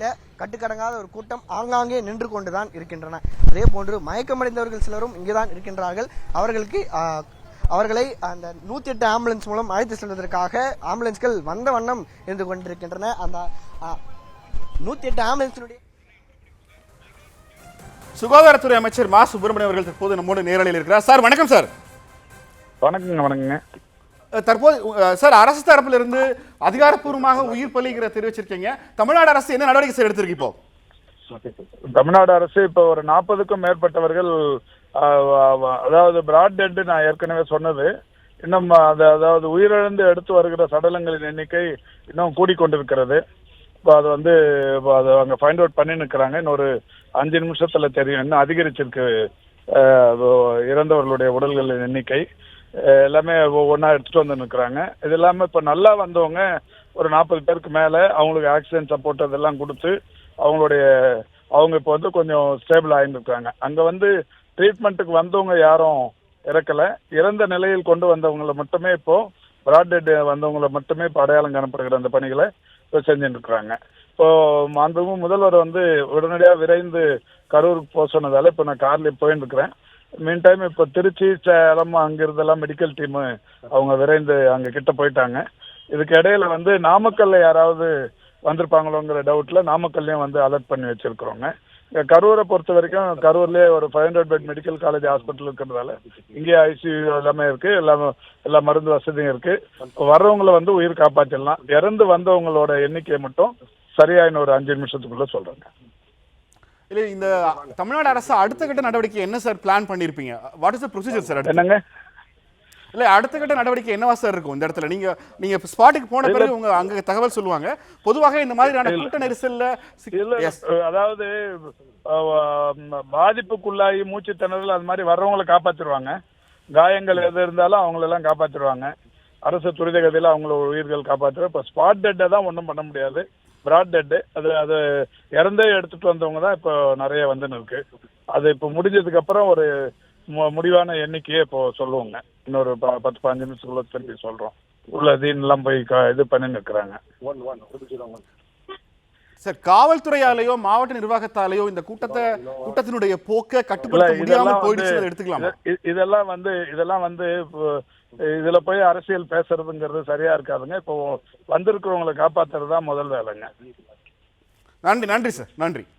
பகுதியில் கட்டுக்கடங்காத ஒரு கூட்டம் ஆங்காங்கே நின்று கொண்டுதான் இருக்கின்றன. அதே போன்று மயக்கமடைந்தவர்கள் சிலரும் இங்கேதான் இருக்கின்றார்கள். அவர்களை அந்த 108 ஆம்புலன்ஸ் மூலம் அழைத்து செல்வதற்காக ஆம்புலன்ஸ்கள் வந்த வண்ணம் இருந்து கொண்டிருக்கின்றன. அந்த 108 ஆம்புலன்ஸினுடைய சுகாதாரத்துறை அமைச்சர் மா சுப்பிரமணியம் அவர்கள் தற்போது நம்மோடு நேரலையில் இருக்கிறார். சார் வணக்கம். சார் வணக்கங்க. தற்போது சார் அரசு தரப்புல இருந்து அதிகாரப்பூர்வமாக உயிர் பலிங்கிற தெரிவிச்சிருக்கீங்க. தமிழ்நாடு அரசு என்ன நடவடிக்கை எடுத்திருக்கு? இப்போ தமிழ்நாடு அரசு இப்போ ஒரு 40க்கும் மேற்பட்டவர்கள், அதாவது பிராட் டெட் நான் ஏற்கனவே சொன்னது, இன்னும் அதாவது உயிரிழந்து எடுத்து வருகிற சடலங்களின் எண்ணிக்கை இன்னும் கூடிக்கொண்டிருக்கிறது. இப்போ அது வந்து அது அங்கே ஃபைண்ட் அவுட் பண்ணி நிற்கிறாங்க. இன்னொரு 5 நிமிஷத்துல தெரியும். இன்னும் அதிகரிச்சிருக்கு இறந்தவர்களுடைய உடல்களின் எண்ணிக்கை. எல்லாமே ஒவ்வொன்றா எடுத்துட்டு வந்து நிற்கிறாங்க. இது இல்லாமல் இப்போ நல்லா வந்தவங்க ஒரு 40 பேருக்கு மேலே அவங்களுக்கு ஆக்சிஜன் சப்போர்ட் அதெல்லாம் கொடுத்து அவங்க இப்போ வந்து கொஞ்சம் ஸ்டேபிள் ஆகிட்டு இருக்காங்க. அங்கே வந்து ட்ரீட்மெண்ட்டுக்கு வந்தவங்க யாரும் இறக்கலை. இறந்த நிலையில் கொண்டு வந்தவங்களை மட்டுமே இப்போ பிராட் டெட் வந்தவங்களை மட்டுமே இப்போ அடையாளம் காணப்படுகிற அந்த பணிகளை இப்போ செஞ்சுட்டு இருக்கிறாங்க. இப்போ மாண்புமிகு முதல்வர் வந்து உடனடியாக விரைந்து கரூருக்கு போக சொன்னதால இப்போ நான் கார்லேயே போயின்னு இருக்கிறேன். மீன் டைம் இப்போ திருச்சி, சேலம் அங்கிருந்தெல்லாம் மெடிக்கல் டீமு அவங்க விரைந்து அங்கே கிட்ட போயிட்டாங்க. இதுக்கு இடையில வந்து நாமக்கல்ல யாராவது வந்திருப்பாங்களோங்கிற டவுட்ல நாமக்கல்லையும் வந்து அலர்ட் பண்ணி வச்சிருக்கிறோங்க. கரூரை பொறுத்த வரைக்கும் கரூர்லேயே ஒரு 500 பெட் மெடிக்கல் காலேஜ் ஹாஸ்பிட்டல் இருக்கிறதால இங்கே ஐசியூ எல்லாமே இருக்கு, எல்லா மருந்து வசதியும் இருக்கு. வர்றவங்களை வந்து உயிர் காப்பாற்றிடலாம். இறந்து வந்தவங்களோட எண்ணிக்கையை மட்டும் சரியா இன்னொரு 5 நிமிஷத்துக்குள்ள சொல்றேங்க. இல்ல, இந்த தமிழ்நாடு அரசு அடுத்த கட்ட நடவடிக்கை என்ன சார் பிளான் பண்ணிருப்பீங்க? What is the procedure sir? என்னங்க? இல்ல, அடுத்த கட்ட நடவடிக்கை என்னவா சார் இருக்கும் இந்த இடத்துல? நீங்க ஸ்பாட்டுக்கு போன பிறகு உங்க அங்க தகவல் சொல்லுவாங்க. பொதுவாக இந்த மாதிரியான கூட்ட நெரிசல்ல அதாவது பாதிப்புக்குள்ளாகி மூச்சு திணறல் அது மாதிரி வர்றவங்களை காப்பாத்திடுவாங்க. காயங்கள் எது இருந்தாலும் அவங்களெல்லாம் காப்பாத்திடுவாங்க. அரசு துரித கதையில அவங்கள உயிர்கள் காப்பாற்றுற. இப்போ ஸ்பாட் டெட்டை தான் ஒன்றும் பண்ண முடியாது. பிராட் டெட்டு அது இறந்தே எடுத்துட்டு வந்தவங்க தான் இப்போ நிறைய வந்துன்னு இருக்கு. அது இப்போ முடிஞ்சதுக்கு அப்புறம் ஒரு முடிவான எண்ணிக்கையே இப்போ சொல்லுவோங்க. இன்னொரு 10-15 நிமிஷத்துக்குள்ள திருப்பி சொல்றோம். உள்ள தீனெல்லாம் போய் இது பண்ணி நிற்கிறாங்க. சார், காவல்துறையாலேயோ மாவட்ட நிர்வாகத்தாலேயோ இந்த கூட்டத்தினுடைய போக்க கட்டுப்படுத்த முடியாம போயிடுச்சு எடுத்துக்கலாம். இதெல்லாம் வந்து இதுல போய் அரசியல் பேசுறதுங்கிறது சரியா இருக்காதுங்க. இப்போ வந்திருக்கிறவங்களை காப்பாத்துறது தான் முதல் வேலைங்க. நன்றி சார், நன்றி.